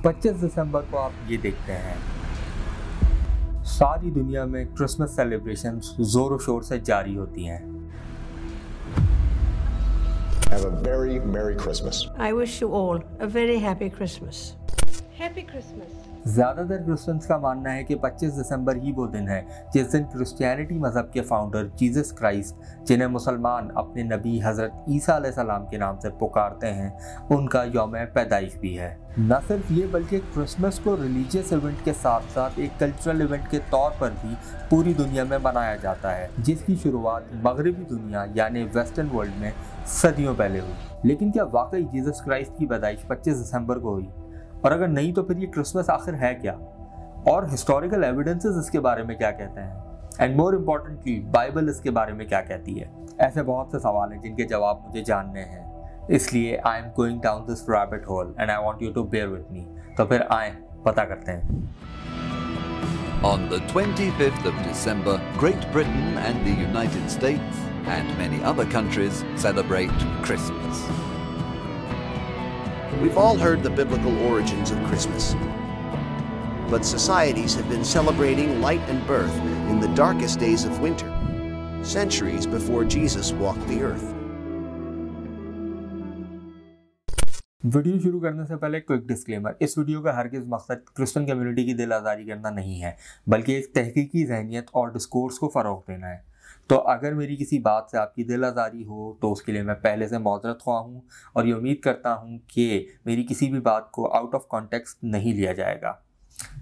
25 दिसंबर को आप ये देखते हैं सारी दुनिया में क्रिसमस सेलिब्रेशंस जोरों शोर से जारी होती हैं। Have a very Merry Christmas. I wish you all a very happy Christmas. Happy Christmas. ज़्यादातर क्रिश्चियंस का मानना है कि 25 दिसंबर ही वो दिन है जिस दिन क्रिश्चियनिटी मज़हब के फाउंडर जीसस क्राइस्ट, जिन्हें मुसलमान अपने नबी हज़रत ईसा अलैहिस्सलाम के नाम से पुकारते हैं, उनका यौम पैदाइश भी है। न सिर्फ ये बल्कि क्रिसमस को रिलीजियस इवेंट के साथ साथ एक कल्चरल इवेंट के तौर पर भी पूरी दुनिया में मनाया जाता है, जिसकी शुरुआत मगरबी दुनिया यानी वेस्टर्न वर्ल्ड में सदियों पहले हुई। लेकिन क्या वाकई जीसस क्राइस्ट की पैदाइश 25 दिसंबर को हुई? और अगर नहीं तो फिर ये क्रिसमस आखिर है क्या? और हिस्टोरिकल एविडेंसेस इसके बारे में क्या कहते हैं? एंड मोर इम्पोर्टेंटली बाइबल इसके बारे में क्या कहती है? ऐसे बहुत से सवाल हैं जिनके जवाब मुझे जानने हैं, इसलिए I am going down this rabbit hole and I want you to bear with me. तो फिर आए पता करते हैं। On the 25th of December, Great Britain and the United States and many other countries celebrate Christmas. We've all heard the biblical origins of Christmas, but societies have been celebrating light and birth in the darkest days of winter, centuries before Jesus walked the earth. Video शुरू करने से पहले quick disclaimer, इस video का हरगिज़ मकसद Christian community की दिल आज़ारी करना नहीं है, बल्कि एक तहकीकी ज़हनियत और डिस्कोर्स को फ़रोग़ देना है। तो अगर मेरी किसी बात से आपकी दिल आज़ारी हो तो उसके लिए मैं पहले से मौज़रत ख्वाह हूँ और ये उम्मीद करता हूँ कि मेरी किसी भी बात को आउट ऑफ कॉन्टेक्स्ट नहीं लिया जाएगा।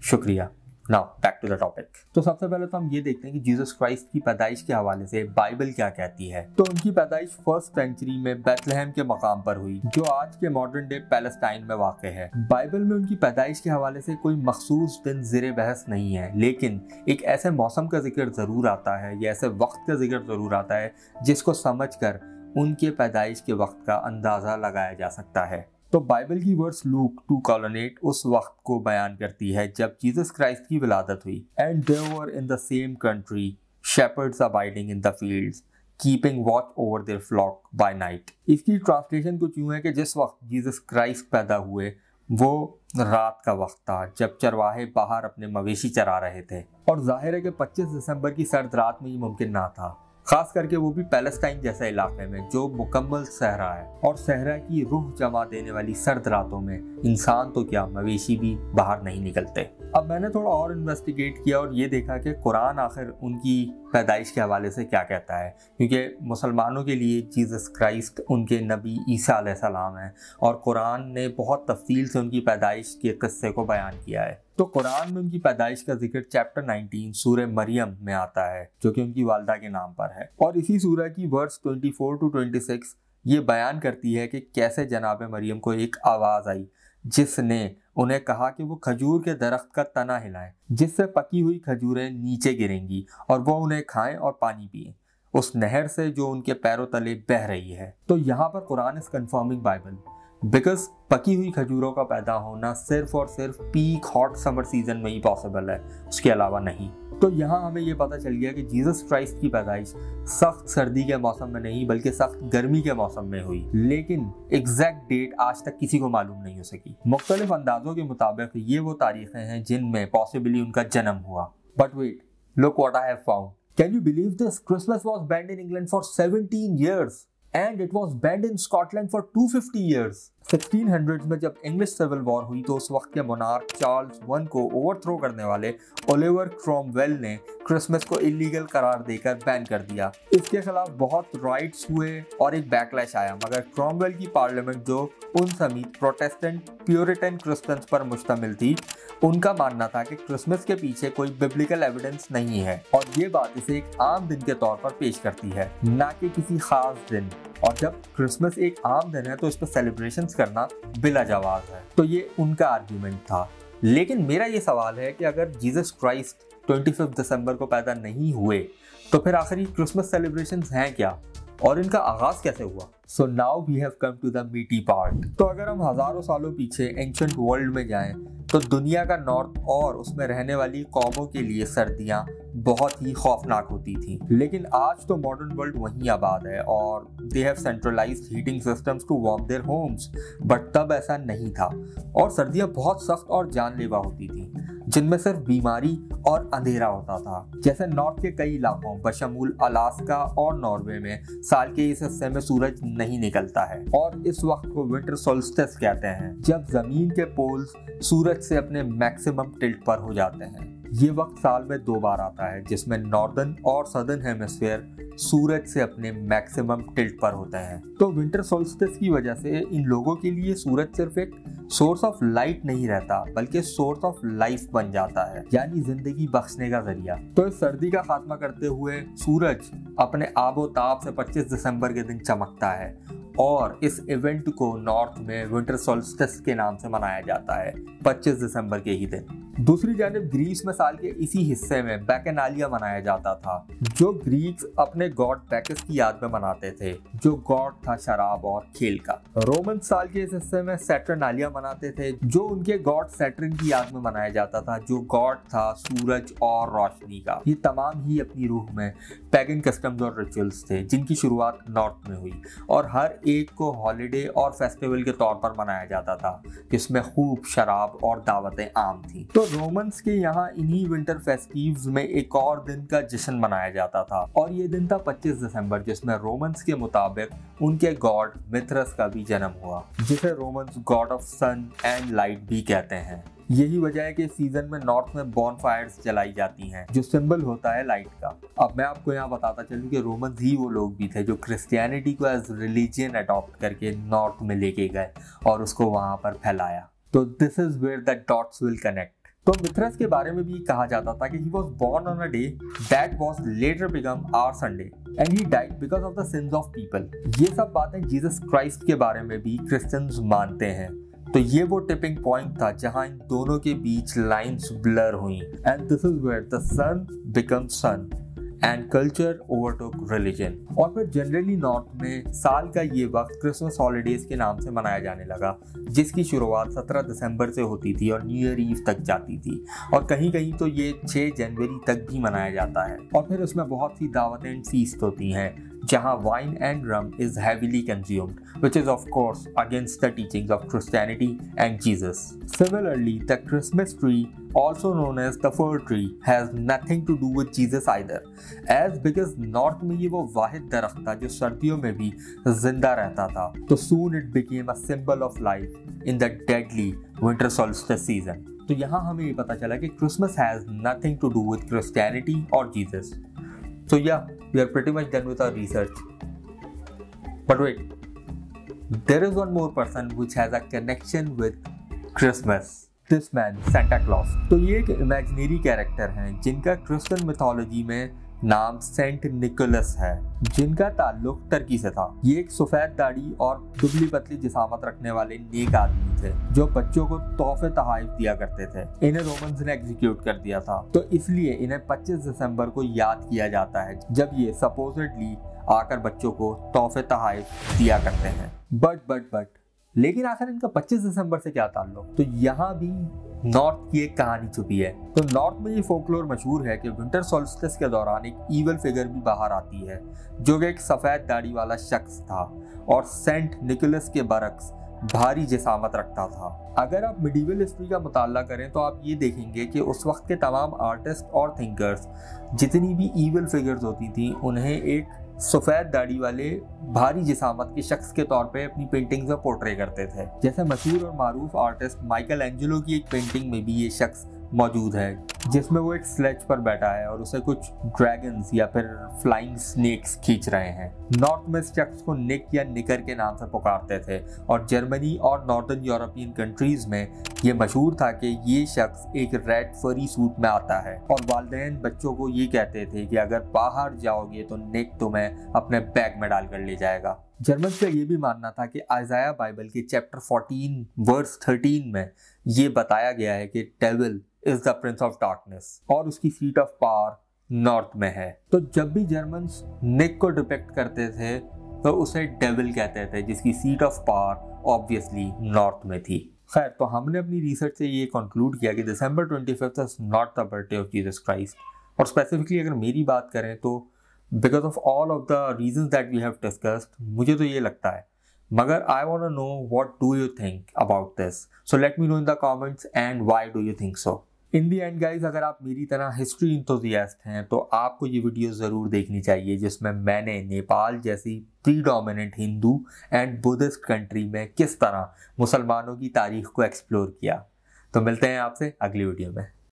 शुक्रिया। Now back to the topic. तो सबसे पहले तो हम ये देखते हैं कि जीसस क्राइस्ट की पैदाइश के हवाले से बाइबल क्या कहती है। तो उनकी पैदाइश 1st सेंचुरी में बेथलेहम के मकाम पर हुई, जो आज के मॉडर्न डे पैलेस्टाइन में वाक़ है। बाइबल में उनकी पैदाइश के हवाले से कोई मखसूस दिन ज़ेरे बहस नहीं है, लेकिन एक ऐसे मौसम का जिक्र ज़रूर आता है या ऐसे वक्त का जिक्र ज़रूर आता है जिसको समझ कर उनके पैदाइश के वक्त का अंदाज़ा लगाया जा सकता है। तो बाइबल की वर्स लूक 2:8 उस वक्त को बयान करती है जब जीसस क्राइस्ट की विलादत हुई। And there were in the same country shepherds abiding in the fields keeping watch over their flock by night. इसकी ट्रांसलेशन कुछ यूँ है कि जिस वक्त जीसस क्राइस्ट पैदा हुए वो रात का वक्त था जब चरवाहे बाहर अपने मवेशी चरा रहे थे, और जाहिर है कि 25 दिसंबर की सर्द रात में ये मुमकिन ना था, खास करके वो भी पैलेस्टाइन जैसे इलाके में जो मुकम्मल सहरा है, और सहरा की रूह जमा देने वाली सर्द रातों में इंसान तो क्या मवेशी भी बाहर नहीं निकलते। अब मैंने थोड़ा और इन्वेस्टिगेट किया और ये देखा कि कुरान आखिर उनकी पैदाइश के हवाले से क्या कहता है, क्योंकि मुसलमानों के लिए जीसस क्राइस्ट उनके नबी ईसा अलैहिस्सलाम हैं और कुरान ने बहुत तफसील से उनकी पैदाइश के किस्से को बयान किया है। तो कुरान में उनकी पैदाइश का जिक्र चैप्टर 19 सूरह मरियम में आता है, जो कि उनकी वालदा के नाम पर है, और इसी सूरह की वर्स 24 to 26 ये बयान करती है कि कैसे जनाब मरियम को एक आवाज़ आई जिसने उन्हें कहा कि वो खजूर के दरख्त का तना हिलाएं, जिससे पकी हुई खजूरें नीचे गिरेंगी और वो उन्हें खाएं और पानी पिएं उस नहर से जो उनके पैरों तले बह रही है। तो यहाँ पर Quran is confirming Bible, because पकी हुई खजूरों का पैदा होना सिर्फ और सिर्फ पीक हॉट समर सीजन में ही पॉसिबल है, उसके अलावा नहीं। तो यहाँ हमें ये पता चल गया कि जीसस क्राइस्ट की पैदाइश सख्त सर्दी के मौसम में नहीं बल्कि सख्त गर्मी के मौसम में हुई, लेकिन एग्जैक्ट डेट आज तक किसी को मालूम नहीं हो सकी। मुख्तलिफ अंदाजों के मुताबिक ये वो तारीखें हैं जिनमें पॉसिबली उनका जन्म हुआ। But wait, look what I have found. Can you believe this? Christmas was banned in England for 17 years and it was banned in Scotland for 250 years. 1600s में जब इंग्लिश सिविल वॉर हुई तो उस वक्त के मोनार्क चार्ल्स I को overthrow करने वाले ओलिवर क्रॉमवेल ने क्रिसमस को इलीगल करार देकर बैन कर दिया। इसके खिलाफ बहुत राइट्स हुए और एक बैकलैश आया, मगर क्रॉमवेल की पार्लियामेंट जो उन समेत प्रोटेस्टेंट प्यूरिटन क्रिश्चियंस पर मुश्तमिल थी, उनका मानना था कि क्रिसमस के पीछे कोई बिब्लिकल एविडेंस नहीं है और ये बात इसे एक आम दिन के तौर पर पेश करती है, ना कि किसी खास दिन। और जब क्रिसमस एक आम दिन है तो इस पर सेलिब्रेशंस करना बिला जवाज है। तो ये उनका आर्ग्यूमेंट था। लेकिन मेरा ये सवाल है कि अगर जीसस क्राइस्ट 25 दिसंबर को पैदा नहीं हुए तो फिर आखिर ये क्रिसमस सेलिब्रेशंस हैं क्या और इनका आगाज कैसे हुआ? So now we have come to the meaty part. तो अगर हम हजारों सालों पीछे एंशिएंट वर्ल्ड में जाएं तो दुनिया का नॉर्थ और उसमें रहने वाली कौमों के लिए सर्दियां बहुत ही खौफनाक होती थी। लेकिन आज तो मॉडर्न वर्ल्ड वहीं आबाद है और they have centralised heating systems to warm their homes, but तब ऐसा नहीं था और सर्दियां बहुत सख्त और जानलेवा होती थी, जिनमें सिर्फ बीमारी और अंधेरा होता था। जैसे नॉर्थ के कई इलाकों बशमूल अलास्का और नॉर्वे में साल के इस हिस्से में सूरज नहीं निकलता है और इस वक्त को विंटर सोल्स्टिस कहते हैं, जब जमीन के पोल्स सूरज से अपने मैक्सिमम टिल्ट पर हो जाते हैं। ये वक्त साल में 2 बार आता है जिसमें नॉर्दर्न और सदर्न हेमिस्फीयर सूरज से अपने मैक्सिमम टिल्ट पर होते हैं। तो विंटर सोल्स्टिस की वजह से इन लोगों के लिए सूरज सिर्फ एक सोर्स ऑफ लाइट नहीं रहता बल्कि सोर्स ऑफ लाइफ बन जाता है, यानी जिंदगी बख्शने का जरिया। तो इस सर्दी का खात्मा करते हुए सूरज अपने आबोताब से 25 दिसंबर के दिन चमकता है और इस इवेंट को नॉर्थ में विंटर सोल्स्टिस के नाम से मनाया जाता है 25 दिसंबर के ही दिन। दूसरी जानिब ग्रीस में साल के इसी हिस्से में बैकेनालिया मनाया जाता था, जो ग्रीक्स अपने गॉड बैकस की याद में मनाते थे, जो गॉड था शराब और खेल का। रोमन साल के इस हिस्से में सैटर्नालिया मनाते थे, जो उनके गॉड सैटर्न की याद में मनाया जाता था, जो गॉड था सूरज और रोशनी का। ये तमाम ही अपनी रूह में पैगन कस्टम्स और रिचुअल्स थे, जिनकी शुरुआत नॉर्थ में हुई और हर एक को हॉलिडे और फेस्टिवल के तौर पर मनाया जाता था, जिसमें खूब शराब और दावतें आम थी। तो रोमन्स के यहाँ इन्हीं विंटर फेस्टिव्स में एक और दिन का जश्न मनाया जाता था और ये दिन था 25 दिसंबर, जिसमें रोमन्स के मुताबिक उनके गॉड मिथ्रस का भी जन्म हुआ, जिसे Romans god of sun and light भी कहते हैं। यही वजह है कि इस सीजन में नॉर्थ में बॉनफायर्स जलाई जाती हैं, जो सिंबल होता है लाइट का। अब मैं आपको यहाँ बताता चलूँ कि रोमन्स ही वो लोग भी थे जो क्रिश्चियनिटी को एज रिलीजियन अडॉप्ट करके नॉर्थ में लेके गए और उसको वहाँ पर फैलाया। तो this is where the dots will connect. तो मिथ्रस के बारे में भी कहा जाता था कि he was born on a day that was later become our Sunday and he died because of the sins of people। ये सब बातें जीसस क्राइस्ट के बारे में भी क्रिश्चियंस मानते हैं। तो ये वो टिपिंग पॉइंट था जहां इन दोनों के बीच लाइंस ब्लर हुई and this is where the sun become sun and culture overtook religion. और फिर जनरली नॉर्थ में साल का ये वक्त क्रिसमस हॉलीडेज के नाम से मनाया जाने लगा, जिसकी शुरुआत 17 दिसंबर से होती थी और न्यू ईयर ईव तक जाती थी और कहीं कहीं तो ये 6 जनवरी तक भी मनाया जाता है। और फिर उसमें बहुत सी दावतें एंड फीस्ट होती हैं जहाँ wine and rum is heavily consumed, which is of course against the teachings of Christianity and Jesus. Similarly, the Christmas tree, also known as the fir tree, has nothing to do with Jesus either, as because North में ये वो वाहिद दरख्त था जो सर्दियों में भी जिंदा रहता था। तो soon it became a symbol of life in the deadly winter solstice season. तो यहाँ हमें ये पता चला कि Christmas has nothing to do with Christianity or Jesus. So yeah, we are pretty much done with our research. But wait. There is one more person which has a connection with Christmas. This man, Santa Claus. तो ये एक imaginary character हैं जिनका Christian mythology में नाम Saint Nicholas है, जिनका ताल्लुक टर्की से था। ये एक सफेद दाढ़ी और दुबली पतली जिसामत रखने वाले नेक आदमी थे जो बच्चों को तोहफे तहाइफ दिया करते थे। इन्हें रोमन्स ने एग्जीक्यूट कर दिया था, तो इसलिए इन्हें 25 दिसंबर को याद किया जाता है जब ये सपोजिटली आकर बच्चों को तोहफे तहाइफ दिया करते हैं। बट लेकिन आखिर इनका 25 दिसंबर से क्या ताल्लुक? तो यहाँ भी नॉर्थ की एक कहानी छुपी है। तो नॉर्थ में ये फोकलोर मशहूर है कि विंटर सोल्स्टिस के दौरान एक ईवल फिगर भी बाहर आती है जो कि एक सफ़ेद दाढ़ी वाला शख्स था और सेंट निकोलस के बरक्स भारी जिसामत रखता था। अगर आप मिडीवल हिस्ट्री का मुताला करें तो आप ये देखेंगे कि उस वक्त के तमाम आर्टिस्ट और थिंकर्स जितनी भी ईवल फिगर्स होती थी उन्हें एक सफ़ेद दाढ़ी वाले भारी जिसामत के शख्स के तौर पे अपनी पेंटिंग्स में पोर्ट्रे करते थे। जैसे मशहूर और मारूफ आर्टिस्ट माइकल एंजेलो की एक पेंटिंग में भी ये शख्स मौजूद है जिसमें वो एक स्लेज पर बैठा है और उसे कुछ ड्रैगन्स या फिर फ्लाइंग स्नेक्स खींच रहे हैं। नॉर्थ में इस शख्स को निक या निकर के नाम से पुकारते थे और जर्मनी और नॉर्दर्न यूरोपियन कंट्रीज में ये मशहूर था कि ये शख्स एक रेड फरी सूट में आता है और वालिदैन बच्चों को ये कहते थे कि अगर बाहर जाओगे तो निक तुम्हें अपने बैग में डाल कर ले जाएगा। जर्मन का ये भी मानना था कि आइज़ाया बाइबल के चैप्टर 14 वर्स 13 में ये बताया गया है कि devil is the Prince of darkness और उसकी सीट ऑफ पावर नॉर्थ में है। तो जब भी जर्मन्स निक को डिपिक्ट करते थे तो उसे डेविल कहते थे जिसकी seat of power obviously north में थी। खैर, तो हमने अपनी रिसर्च से ये कंक्लूड किया कि December 25 is not the birthday of Jesus Christ और स्पेसिफिकली अगर मेरी बात करें तो because of all of the reasons that we have discussed मुझे तो ये लगता है, मगर I want to know what do you think about this, so let me know in the comments and why do you think so. In the end guys, अगर आप मेरी तरह हिस्ट्री इंथुसियास्ट हैं तो आपको ये वीडियो ज़रूर देखनी चाहिए जिसमें मैंने नेपाल जैसी predominant Hindu and Buddhist country में किस तरह मुसलमानों की तारीख को एक्सप्लोर किया। तो मिलते हैं आपसे अगली वीडियो में।